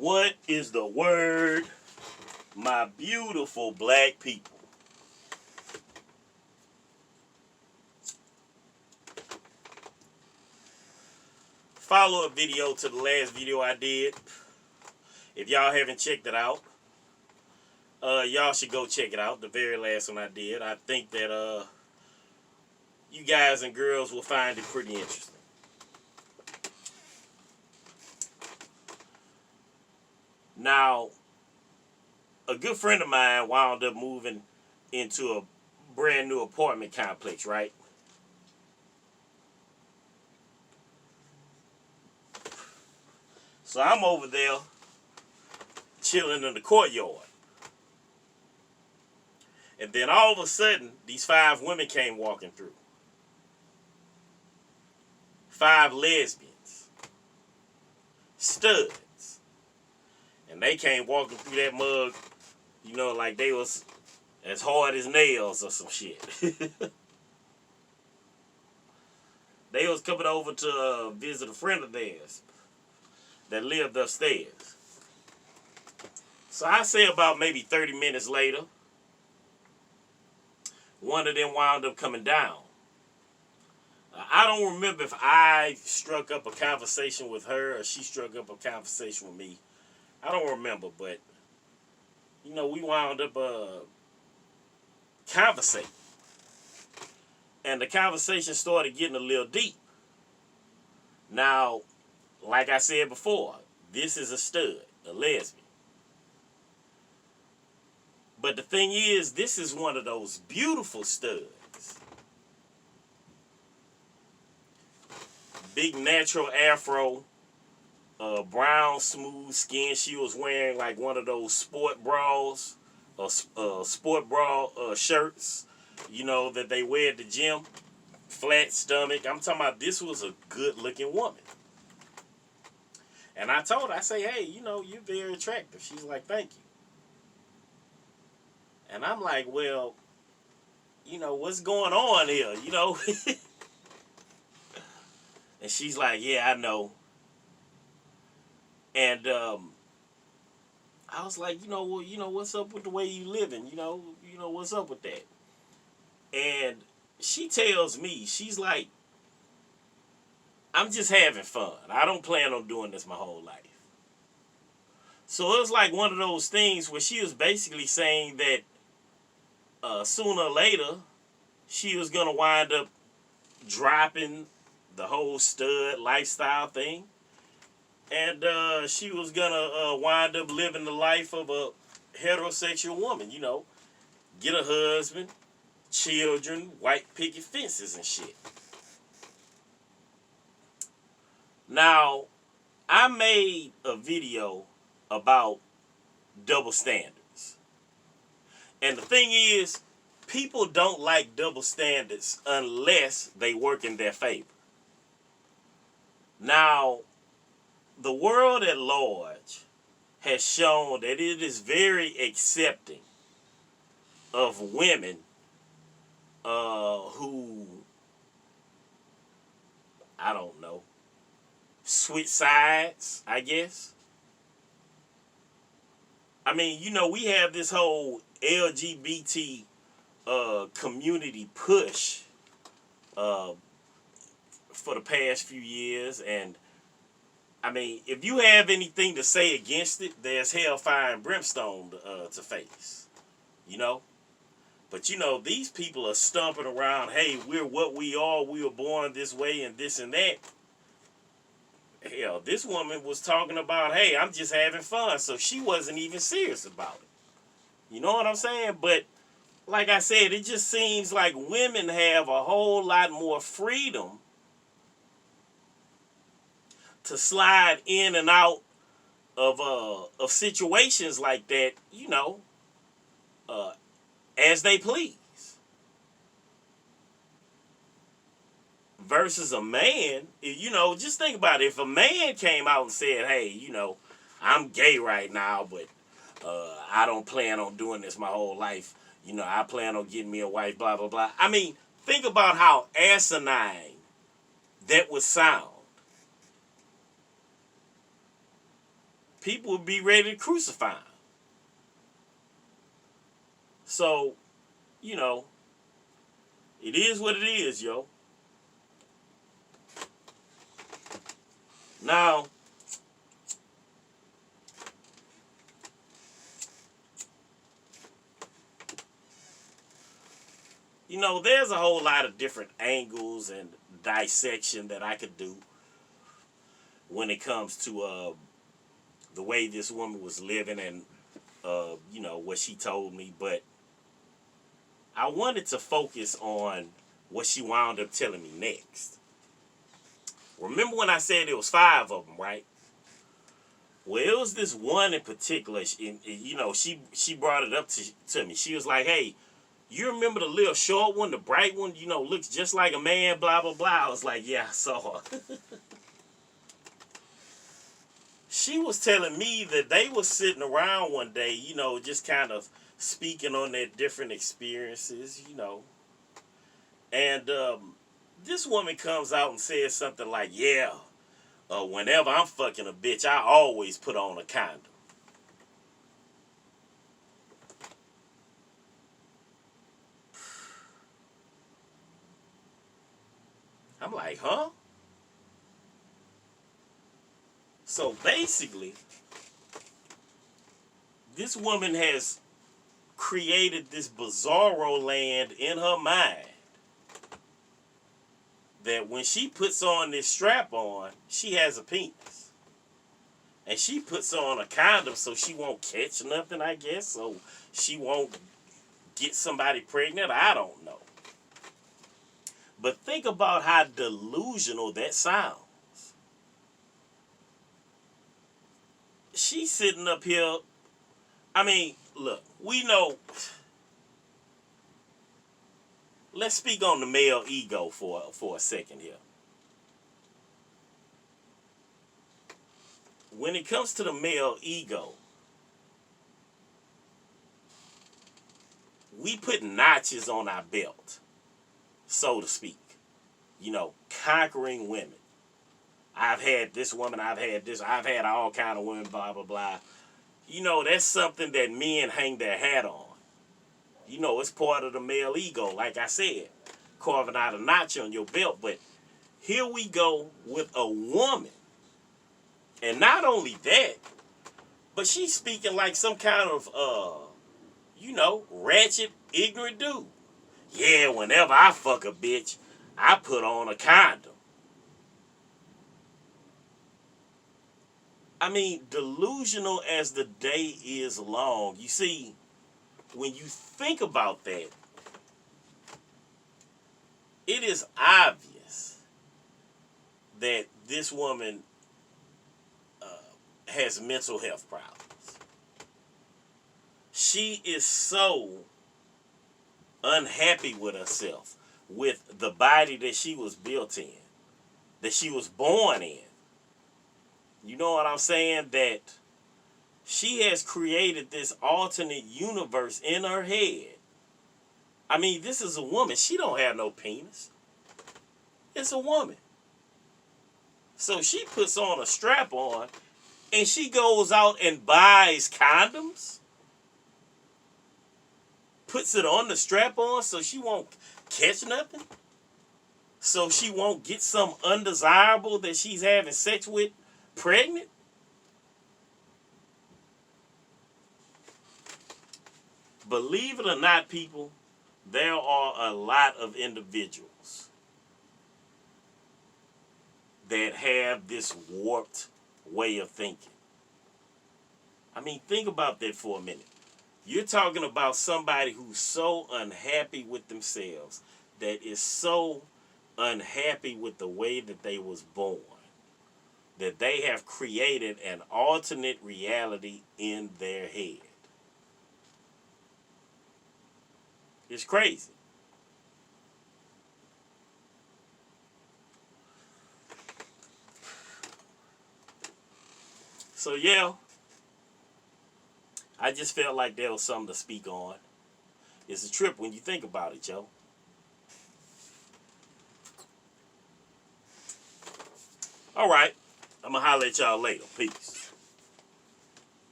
What is the word, my beautiful black people? Follow-up video to the last video I did. If y'all haven't checked it out, y'all should go check it out. The very last one I did. I think that you guys and girls will find it pretty interesting. Now, a good friend of mine wound up moving into a brand new apartment complex, right? So I'm over there chilling in the courtyard. And then all of a sudden, these 5 women came walking through. 5 lesbians. Studs. And they came walking through that mug, you know, like they was as hard as nails or some shit. They was coming over to visit a friend of theirs that lived upstairs. So I say about maybe 30 minutes later, one of them wound up coming down. I don't remember if I struck up a conversation with her or she struck up a conversation with me. I don't remember, but, you know, we wound up conversating. And the conversation started getting a little deep. Now, like I said before, this is a stud, a lesbian. But the thing is, this is one of those beautiful studs. Big natural afro, brown smooth skin. She was wearing like one of those sport bras, sport bra shirts, you know, that they wear at the gym. Flat stomach. I'm talking about this was a good looking woman. And I told her, I say, hey, you know, you're very attractive. She's like, thank you. And I'm like, well, you know, what's going on here, you know? And she's like, yeah, I know. And I was like, you know, well, you know, what's up with the way you living? You know, what's up with that? And she tells me, she's like, I'm just having fun. I don't plan on doing this my whole life. So it was like one of those things where she was basically saying that sooner or later, she was going to wind up dropping the whole stud lifestyle thing. And she was going to wind up living the life of a heterosexual woman, you know. Get a husband, children, white picket fences and shit. Now, I made a video about double standards. And the thing is, people don't like double standards unless they work in their favor. Now, the world at large has shown that it is very accepting of women who, I don't know, switch sides, I guess. I mean, you know, we have this whole LGBT community push for the past few years, and I mean, if you have anything to say against it, there's hellfire and brimstone to face, you know. But you know, these people are stomping around, hey, we're what we are, we were born this way and this and that. Hell, this woman was talking about, hey, I'm just having fun, so she wasn't even serious about it. You know what I'm saying? But like I said, it just seems like women have a whole lot more freedom to slide in and out of situations like that, you know, as they please. Versus a man, you know, just think about it. If a man came out and said, hey, you know, I'm gay right now, but I don't plan on doing this my whole life. You know, I plan on getting me a wife, blah, blah, blah. I mean, think about how asinine that would sound. people would be ready to crucify him. So, you know, it is what it is, yo. Now, there's a whole lot of different angles and dissection that I could do when it comes to the way this woman was living and, what she told me. But I wanted to focus on what she wound up telling me next. Remember when I said it was 5 of them, right? Well, it was this one in particular. She brought it up to me. She was like, "Hey, you remember the little short one, the bright one? Looks just like a man. Blah blah blah." I was like, "Yeah, I saw her." She was telling me that they were sitting around one day, just kind of speaking on their different experiences, and this woman comes out and says something like, "Yeah, whenever I'm fucking a bitch, I always put on a condom." I'm like, huh? So basically, this woman has created this bizarro land in her mind that when she puts on this strap on, she has a penis. And she puts on a condom so she won't catch nothing, I guess. So she won't get somebody pregnant. I don't know. But think about how delusional that sounds. She's sitting up here. I mean, look, we know. Let's speak on the male ego for a second here. When it comes to the male ego, we put notches on our belt, so to speak. Conquering women. I've had this woman, I've had all kind of women, blah, blah, blah. That's something that men hang their hat on. It's part of the male ego, like I said, carving out a notch on your belt. But here we go with a woman. And not only that, but she's speaking like some kind of, ratchet, ignorant dude. Yeah, whenever I fuck a bitch, I put on a condom. I mean, delusional as the day is long. You see, when you think about that, it is obvious that this woman has mental health problems. She is so unhappy with herself, with the body that she was built in, that she was born in. You know what I'm saying? That she has created this alternate universe in her head. I mean, this is a woman. She don't have no penis. It's a woman. So she puts on a strap on and she goes out and buys condoms. Puts it on the strap on so she won't catch nothing. So she won't get some undesirable that she's having sex with pregnant. Believe it or not, people, there are a lot of individuals that have this warped way of thinking. I mean, think about that for a minute. You're talking about somebody who's so unhappy with themselves, that is so unhappy with the way that they was born, that they have created an alternate reality in their head. It's crazy. So yeah, I just felt like there was something to speak on. It's a trip when you think about it, yo. All right, I'm gonna holler at y'all later. Peace.